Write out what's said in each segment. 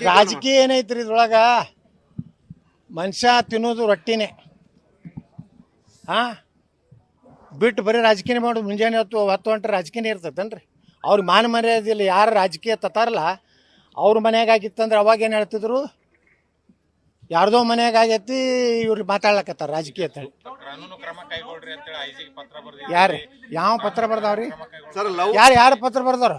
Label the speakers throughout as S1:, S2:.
S1: ರಾಜಕೀಯ ಏನೈತ್ರಿ ಇದ್ರೊಳಗ? ಮನುಷ್ಯ ತಿನ್ನೋದು ರೊಟ್ಟಿನೇ. ಬಿಟ್ಟು ಬರೀ ರಾಜಕೀಯ ಮಾಡೋದು. ಮುಂಜಾನೆ ಹೊತ್ತು ಹೊಂಟ್ರೆ ರಾಜಕೀಯ ಇರ್ತೈತೇನ್ರಿ? ಅವ್ರಿಗೆ ಮಾನ ಮರ್ಯಾದಿಲ್ಲ. ಯಾರು ರಾಜಕೀಯ ತತ್ತಾರಲ್ಲ ಅವ್ರ ಮನ್ಯಾಗ ಆಗಿತ್ತಂದ್ರೆ ಅವಾಗ ಏನು ಹೇಳ್ತಿದ್ರು? ಯಾರ್ದೋ ಮನ್ಯಾಗ ಆಗೈತಿ, ಇವ್ರು ಮಾತಾಡ್ಲಕತ್ತಾರ ರಾಜಕೀಯ ಅಂತೇಳಿ. ಯಾರು ಯಾವ ಪತ್ರ ಬರ್ದಾವ್ರಿ? ಯಾರು ಪತ್ರ ಬರ್ದಾರ?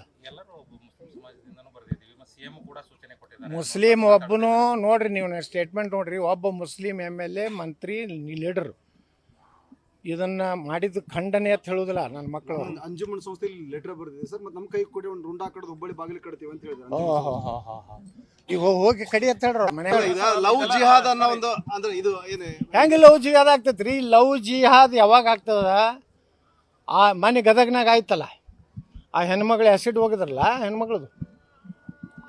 S1: ಮುಸ್ಲಿಂ ಒಬ್ಬನು ನೋಡ್ರಿ, ನೀವು ಸ್ಟೇಟ್ಮೆಂಟ್ ನೋಡ್ರಿ. ಒಬ್ಬ ಮುಸ್ಲಿಂ MLA ಮಂತ್ರಿ ಲೀಡರ್ ಇದನ್ನ ಮಾಡಿದ ಖಂಡನೆ ಅಂತ ಹೇಳುದಿಲ್ಲ. ನನ್ನ ಮಕ್ಕಳು
S2: ಅಂಜುಮನ್ ಸಂಸ್ಥೆಯಲ್ಲಿ ಲೆಟರ್ ಬರ್ದಿದೆ ಸರ್. ಮತ್ತೆ ನಮ್ಮ ಕೈ ಕೊಡಿ ಒಂದು ರುಂಡ ಹಾಕೋದು ಹುಬ್ಬಳ್ಳಿ ಬಾಗಿಲು ಕಟ್ತೀವಿ ಅಂತ ಹೇಳಿದ್ರು.
S1: ಈಗ ಹೋಗಿ ಕಡಿ ಅಂತ ಹೇಳ್ರ ಮನೆ.
S2: ಲವ್ ಜಿಹಾದ್ ಅನ್ನೋ ಒಂದು ಅಂದ್ರೆ ಇದು ಏನು
S1: ಹೆಂಗೆ ಲವ್ ಜಿಹಾದ್ ಆಗ್ತೈತ್ರಿ? ಲವ್ ಜಿಹಾದ್ ಯಾವಾಗ ಆಗ್ತದ? ಆ ಮನೆ ಗದಗ್ನಾಗ ಆಯ್ತಲ್ಲ, ಆ ಹೆಣ್ಮಗಳು ಆ್ಯಸಿಡ್ ಹೋಗಿದ್ರಲ್ಲ ಹೆಣ್ಮಗಳದು,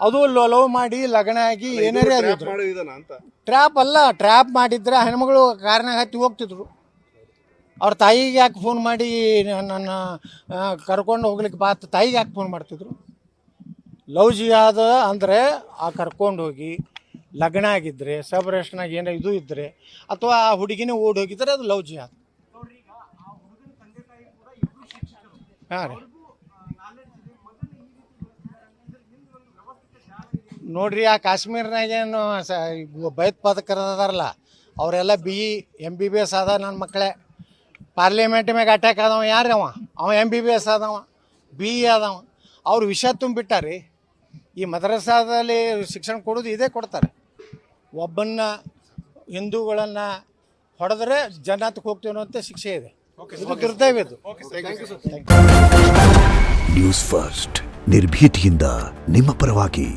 S1: ಅದು ಲವ್ ಮಾಡಿ ಲಗ್ನ ಆಗಿ ಏನಾರೇ ಆಗಿದ್ರು. ಟ್ರ್ಯಾಪ್ ಅಲ್ಲ, ಟ್ರ್ಯಾಪ್ ಮಾಡಿದ್ರೆ ಹೆಣ್ಮಗಳು ಕಾರ್ನಾಗ ಹತ್ತಿ ಹೋಗ್ತಿದ್ರು. ಅವ್ರ ತಾಯಿಗೆ ಯಾಕೆ ಫೋನ್ ಮಾಡಿ ನನ್ನ ಕರ್ಕೊಂಡು ಹೋಗ್ಲಿಕ್ಕೆ ಬಾ ತಾಯಿಗೆ ಯಾಕೆ ಫೋನ್ ಮಾಡ್ತಿದ್ರು? ಲವ್ ಜಿಹಾದ್ ಅಂದರೆ ಆ ಕರ್ಕೊಂಡು ಹೋಗಿ ಲಗ್ನ ಆಗಿದ್ದರೆ, ಸೆಲೆಬ್ರೇಷನಾಗ ಏನೋ ಇದು ಇದ್ದರೆ, ಅಥವಾ ಆ ಹುಡುಗಿನೇ ಓಡಿ ಹೋಗಿದ್ರೆ ಅದು ಲವ್ ಜಿಹಾದ್. ಹಾಂ ರೀ, ನೋಡ್ರಿ, ಆ ಕಾಶ್ಮೀರ್ನಾಗೇನು ಭಯೋತ್ಪಾದಕರು ಅದಾರಲ್ಲ ಅವರೆಲ್ಲ MBBS ಆದ ನನ್ನ ಮಕ್ಕಳೇ. ಪಾರ್ಲಿಮೆಂಟ್ ಮ್ಯಾಗ ಅಟ್ಯಾಕ್ ಆದವ ಯಾರು? ಅವ MBBS ಆದವ, BE ಆದವ. ಅವ್ರು ವಿಷ ತುಂಬಿಟ್ಟಾರಿ. ಈ ಮದ್ರಸಾದಲ್ಲಿ ಶಿಕ್ಷಣ ಕೊಡೋದು ಇದೇ ಕೊಡ್ತಾರೆ. ಒಬ್ಬನ್ನ ಹಿಂದೂಗಳನ್ನು ಹೊಡೆದ್ರೆ ಜನ್ನಾತಕ್ಕೆ ಹೋಗ್ತೀವಿ ಅನ್ನೋಂಥ ಶಿಕ್ಷೆ ಇದೆ. ಇದು ದುರ್ದೈವ ಇದು.
S3: ನ್ಯೂಸ್ ಫಸ್ಟ್, ನಿರ್ಭೀತಿಯಿಂದ ನಿಮ್ಮ ಪರವಾಗಿ.